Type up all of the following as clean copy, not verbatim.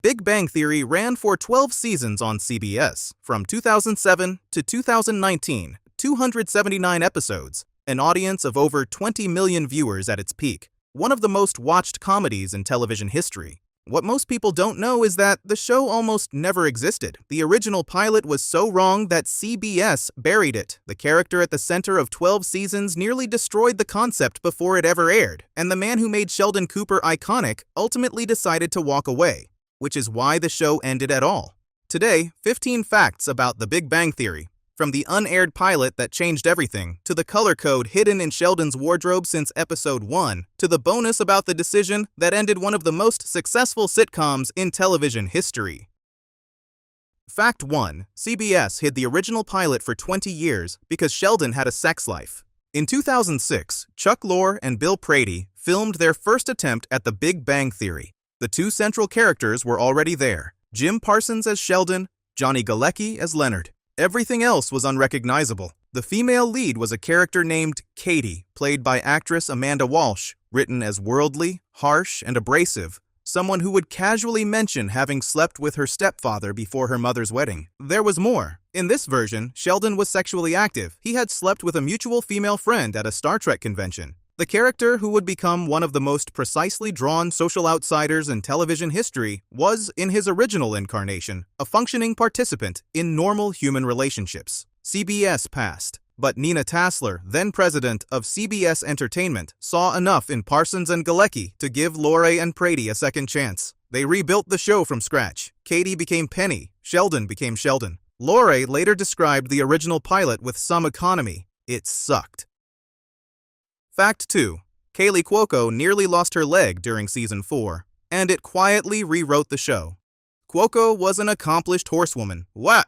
Big Bang Theory ran for 12 seasons on CBS, from 2007 to 2019, 279 episodes, an audience of over 20 million viewers at its peak, one of the most watched comedies in television history. What most people don't know is that the show almost never existed. The original pilot was so wrong that CBS buried it. The character at the center of 12 seasons nearly destroyed the concept before it ever aired, and the man who made Sheldon Cooper iconic ultimately decided to walk away, which is why the show ended at all. Today, 15 facts about the Big Bang Theory. From the unaired pilot that changed everything, to the color code hidden in Sheldon's wardrobe since episode 1, to the bonus about the decision that ended one of the most successful sitcoms in television history. Fact 1. CBS hid the original pilot for 20 years because Sheldon had a sex life. In 2006, Chuck Lorre and Bill Prady filmed their first attempt at the Big Bang Theory. The two central characters were already there: Jim Parsons as Sheldon, Johnny Galecki as Leonard. Everything else was unrecognizable. The female lead was a character named Katie, played by actress Amanda Walsh, written as worldly, harsh, and abrasive, someone who would casually mention having slept with her stepfather before her mother's wedding. There was more. In this version, Sheldon was sexually active. He had slept with a mutual female friend at a Star Trek convention. The character, who would become one of the most precisely drawn social outsiders in television history, was, in his original incarnation, a functioning participant in normal human relationships. CBS passed, but Nina Tassler, then president of CBS Entertainment, saw enough in Parsons and Galecki to give Lorre and Prady a second chance. They rebuilt the show from scratch. Katie became Penny, Sheldon became Sheldon. Lorre later described the original pilot with some economy. It sucked. Fact 2. Kaylee Cuoco nearly lost her leg during season 4, and it quietly rewrote the show. Cuoco was an accomplished horsewoman.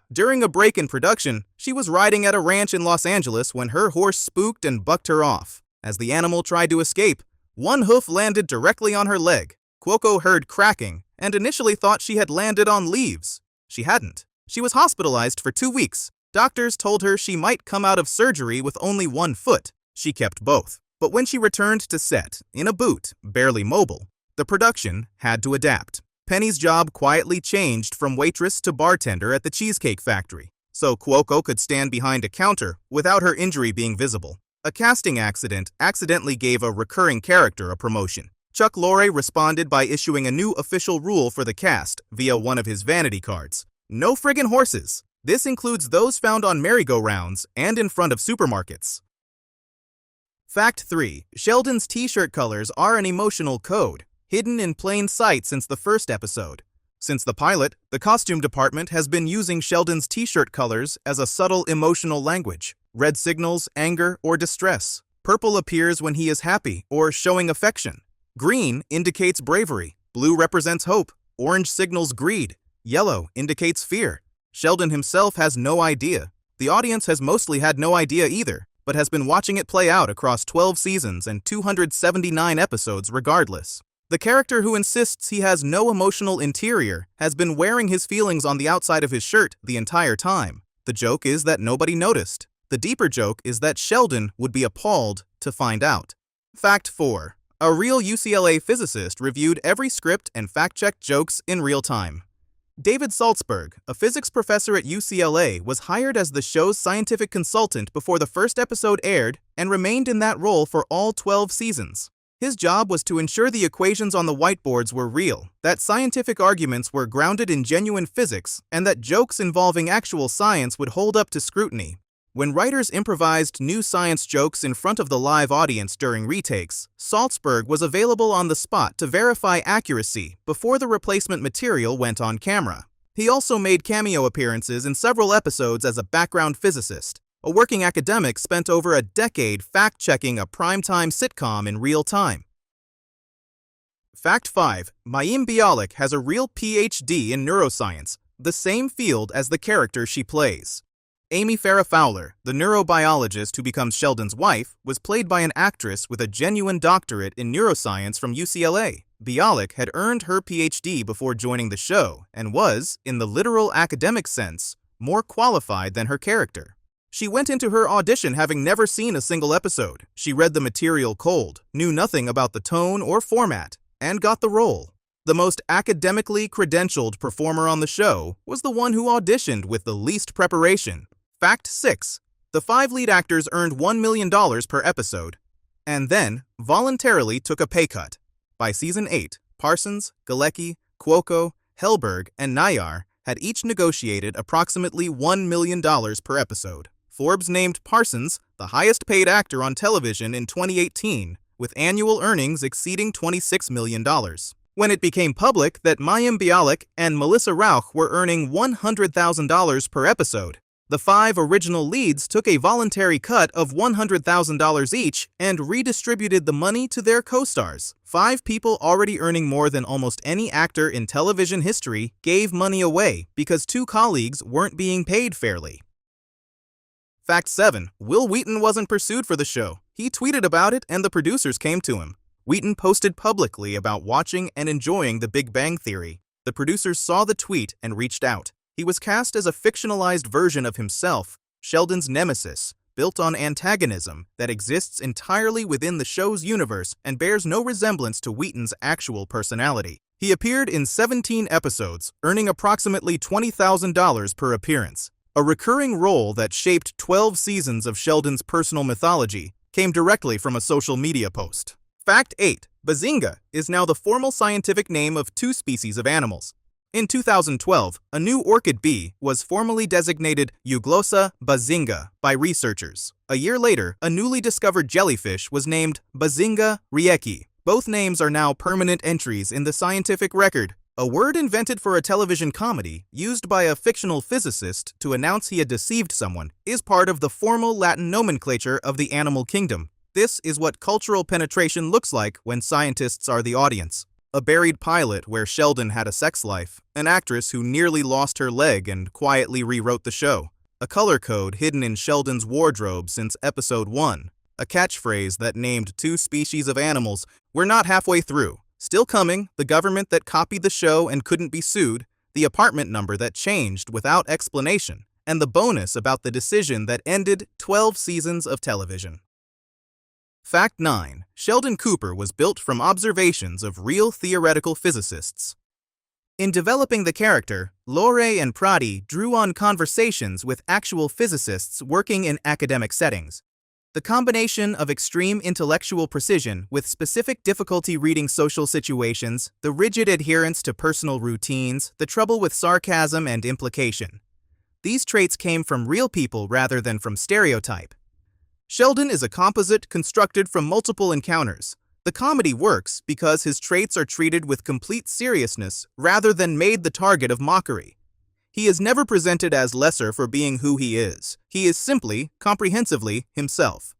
During a break in production, she was riding at a ranch in Los Angeles when her horse spooked and bucked her off. As the animal tried to escape, one hoof landed directly on her leg. Cuoco heard cracking and initially thought she had landed on leaves. She hadn't. She was hospitalized for 2 weeks. Doctors told her she might come out of surgery with only one foot. She kept both. But when she returned to set, in a boot, barely mobile, the production had to adapt. Penny's job quietly changed from waitress to bartender at the Cheesecake Factory, so Cuoco could stand behind a counter without her injury being visible. A casting accident accidentally gave a recurring character a promotion. Chuck Lorre responded by issuing a new official rule for the cast via one of his vanity cards. No friggin' horses. This includes those found on merry-go-rounds and in front of supermarkets. Fact 3. Sheldon's t-shirt colors are an emotional code, hidden in plain sight since the first episode. Since the pilot, the costume department has been using Sheldon's t-shirt colors as a subtle emotional language. Red signals anger or distress. Purple appears when he is happy or showing affection. Green indicates bravery. Blue represents hope. Orange signals greed. Yellow indicates fear. Sheldon himself has no idea. The audience has mostly had no idea either, but has been watching it play out across 12 seasons and 279 episodes regardless. The character who insists he has no emotional interior has been wearing his feelings on the outside of his shirt the entire time. The joke is that nobody noticed. The deeper joke is that Sheldon would be appalled to find out. Fact 4. A real UCLA physicist reviewed every script and fact-checked jokes in real time. David Saltzberg, a physics professor at UCLA, was hired as the show's scientific consultant before the first episode aired and remained in that role for all 12 seasons. His job was to ensure the equations on the whiteboards were real, that scientific arguments were grounded in genuine physics, and that jokes involving actual science would hold up to scrutiny. When writers improvised new science jokes in front of the live audience during retakes, Saltzberg was available on the spot to verify accuracy before the replacement material went on camera. He also made cameo appearances in several episodes as a background physicist. A working academic spent over a decade fact-checking a primetime sitcom in real time. Fact 5. Mayim Bialik has a real PhD in neuroscience, the same field as the character she plays. Amy Farrah Fowler, the neurobiologist who becomes Sheldon's wife, was played by an actress with a genuine doctorate in neuroscience from UCLA. Bialik had earned her PhD before joining the show and was, in the literal academic sense, more qualified than her character. She went into her audition having never seen a single episode. She read the material cold, knew nothing about the tone or format, and got the role. The most academically credentialed performer on the show was the one who auditioned with the least preparation. Fact 6. The 5 lead actors earned $1 million per episode, and then voluntarily took a pay cut. By season 8, Parsons, Galecki, Cuoco, Helberg, and Nayar had each negotiated approximately $1 million per episode. Forbes named Parsons the highest-paid actor on television in 2018, with annual earnings exceeding $26 million. When it became public that Mayim Bialik and Melissa Rauch were earning $100,000 per episode, the 5 original leads took a voluntary cut of $100,000 each and redistributed the money to their co-stars. 5 people already earning more than almost any actor in television history gave money away because 2 colleagues weren't being paid fairly. Fact 7. Wil Wheaton wasn't pursued for the show. He tweeted about it and the producers came to him. Wheaton posted publicly about watching and enjoying The Big Bang Theory. The producers saw the tweet and reached out. He was cast as a fictionalized version of himself, Sheldon's nemesis, built on antagonism that exists entirely within the show's universe and bears no resemblance to Wheaton's actual personality. He appeared in 17 episodes, earning approximately $20,000 per appearance. A recurring role that shaped 12 seasons of Sheldon's personal mythology came directly from a social media post. Fact 8. Bazinga is now the formal scientific name of 2 species of animals. In 2012, a new orchid bee was formally designated Euglossa bazinga by researchers. A year later, a newly discovered jellyfish was named Bazinga rieki. Both names are now permanent entries in the scientific record. A word invented for a television comedy, used by a fictional physicist to announce he had deceived someone, is part of the formal Latin nomenclature of the animal kingdom. This is what cultural penetration looks like when scientists are the audience. A buried pilot where Sheldon had a sex life, an actress who nearly lost her leg and quietly rewrote the show, a color code hidden in Sheldon's wardrobe since episode 1, a catchphrase that named 2 species of animals. We're not halfway through. Still coming, the government that copied the show and couldn't be sued, the apartment number that changed without explanation, and the bonus about the decision that ended 12 seasons of television. Fact 9. Sheldon Cooper was built from observations of real theoretical physicists. In developing the character, Lore and Prati drew on conversations with actual physicists working in academic settings. The combination of extreme intellectual precision with specific difficulty reading social situations, the rigid adherence to personal routines, the trouble with sarcasm and implication. These traits came from real people rather than from stereotype. Sheldon is a composite constructed from multiple encounters. The comedy works because his traits are treated with complete seriousness rather than made the target of mockery. He is never presented as lesser for being who he is. He is simply, comprehensively, himself.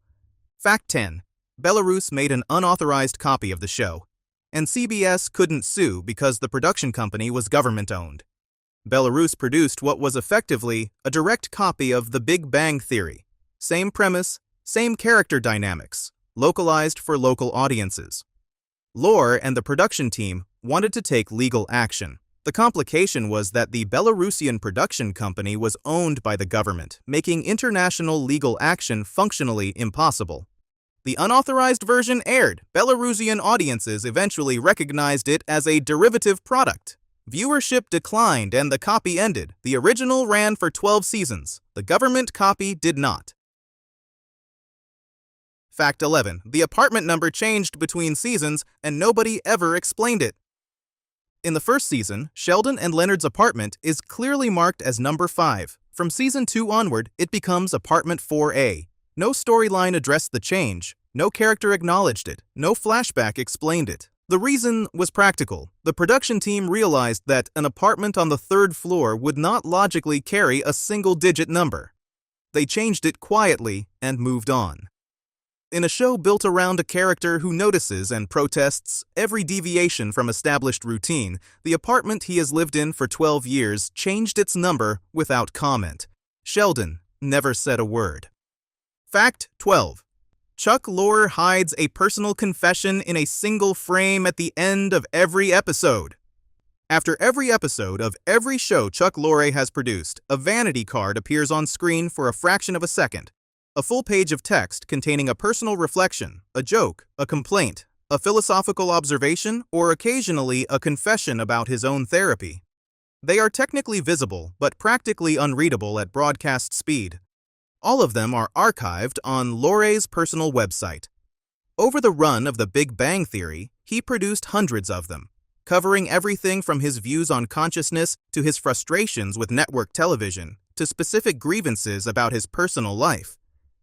Fact 10. Belarus made an unauthorized copy of the show, and CBS couldn't sue because the production company was government-owned. Belarus produced what was effectively a direct copy of The Big Bang Theory. Same premise, same character dynamics, localized for local audiences. Lore and the production team wanted to take legal action. The complication was that the Belarusian production company was owned by the government, making international legal action functionally impossible. The unauthorized version aired. Belarusian audiences eventually recognized it as a derivative product. Viewership declined and the copy ended. The original ran for 12 seasons. The government copy did not. Fact 11. The apartment number changed between seasons and nobody ever explained it. In the first season, Sheldon and Leonard's apartment is clearly marked as number 5. From season 2 onward, it becomes apartment 4A. No storyline addressed the change. No character acknowledged it. No flashback explained it. The reason was practical. The production team realized that an apartment on the 3rd floor would not logically carry a single-digit number. They changed it quietly and moved on. In a show built around a character who notices and protests every deviation from established routine, the apartment he has lived in for 12 years changed its number without comment. Sheldon never said a word. Fact 12. Chuck Lorre hides a personal confession in a single frame at the end of every episode. After every episode of every show Chuck Lorre has produced, a vanity card appears on screen for a fraction of a second. A full page of text containing a personal reflection, a joke, a complaint, a philosophical observation, or occasionally a confession about his own therapy. They are technically visible, but practically unreadable at broadcast speed. All of them are archived on Loray's personal website. Over the run of The Big Bang Theory, he produced hundreds of them, covering everything from his views on consciousness to his frustrations with network television to specific grievances about his personal life.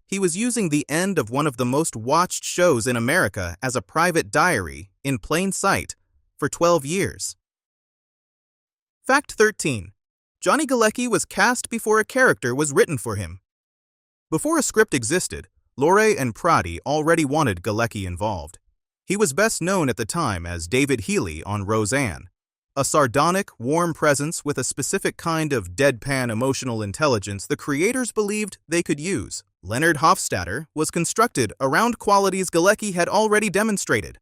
He was using the end of one of the most watched shows in America as a private diary, in plain sight, for 12 years. Fact 13. Johnny Galecki was cast before a character was written for him. Before a script existed, Loray and Prati already wanted Galecki involved. He was best known at the time as David Healy on Roseanne, a sardonic, warm presence with a specific kind of deadpan emotional intelligence the creators believed they could use. Leonard Hofstadter was constructed around qualities Galecki had already demonstrated.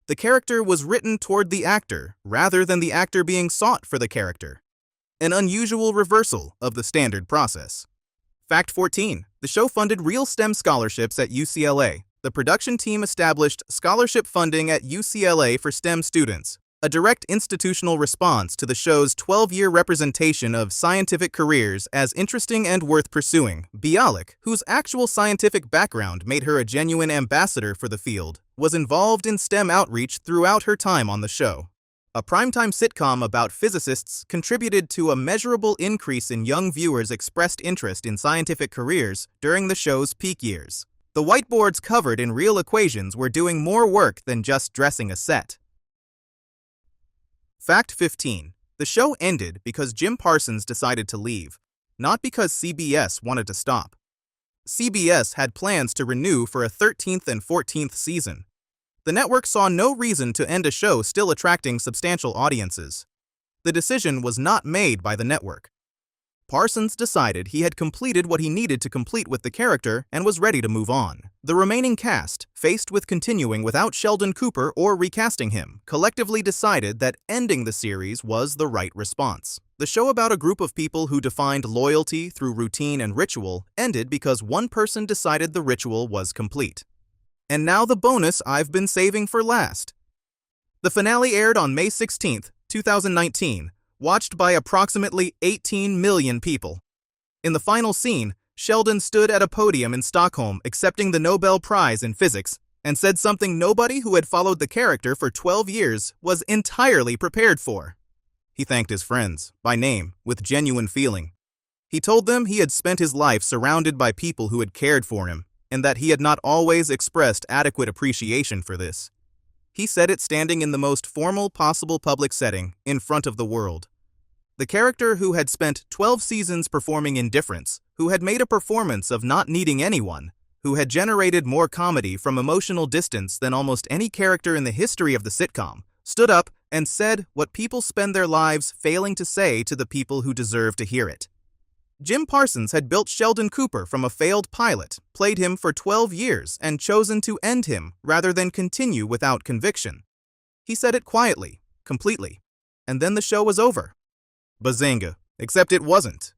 The character was written toward the actor rather than the actor being sought for the character. An unusual reversal of the standard process. Fact 14. The show funded real STEM scholarships at UCLA. The production team established scholarship funding at UCLA for STEM students, a direct institutional response to the show's 12-year representation of scientific careers as interesting and worth pursuing. Bialik, whose actual scientific background made her a genuine ambassador for the field, was involved in STEM outreach throughout her time on the show. A primetime sitcom about physicists contributed to a measurable increase in young viewers' expressed interest in scientific careers during the show's peak years. The whiteboards covered in real equations were doing more work than just dressing a set. Fact 15. The show ended because Jim Parsons decided to leave, not because CBS wanted to stop. CBS had plans to renew for a 13th and 14th season. The network saw no reason to end a show still attracting substantial audiences. The decision was not made by the network. Parsons decided he had completed what he needed to complete with the character and was ready to move on. The remaining cast, faced with continuing without Sheldon Cooper or recasting him, collectively decided that ending the series was the right response. The show about a group of people who defined loyalty through routine and ritual ended because one person decided the ritual was complete. And now the bonus I've been saving for last. The finale aired on May 16, 2019, watched by approximately 18 million people. In the final scene, Sheldon stood at a podium in Stockholm accepting the Nobel Prize in Physics and said something nobody who had followed the character for 12 years was entirely prepared for. He thanked his friends, by name, with genuine feeling. He told them he had spent his life surrounded by people who had cared for him, and that he had not always expressed adequate appreciation for this. He said it standing in the most formal possible public setting, in front of the world. The character who had spent 12 seasons performing indifference, who had made a performance of not needing anyone, who had generated more comedy from emotional distance than almost any character in the history of the sitcom, stood up and said what people spend their lives failing to say to the people who deserve to hear it. Jim Parsons had built Sheldon Cooper from a failed pilot, played him for 12 years, and chosen to end him rather than continue without conviction. He said it quietly, completely, and then the show was over. Bazinga, except it wasn't.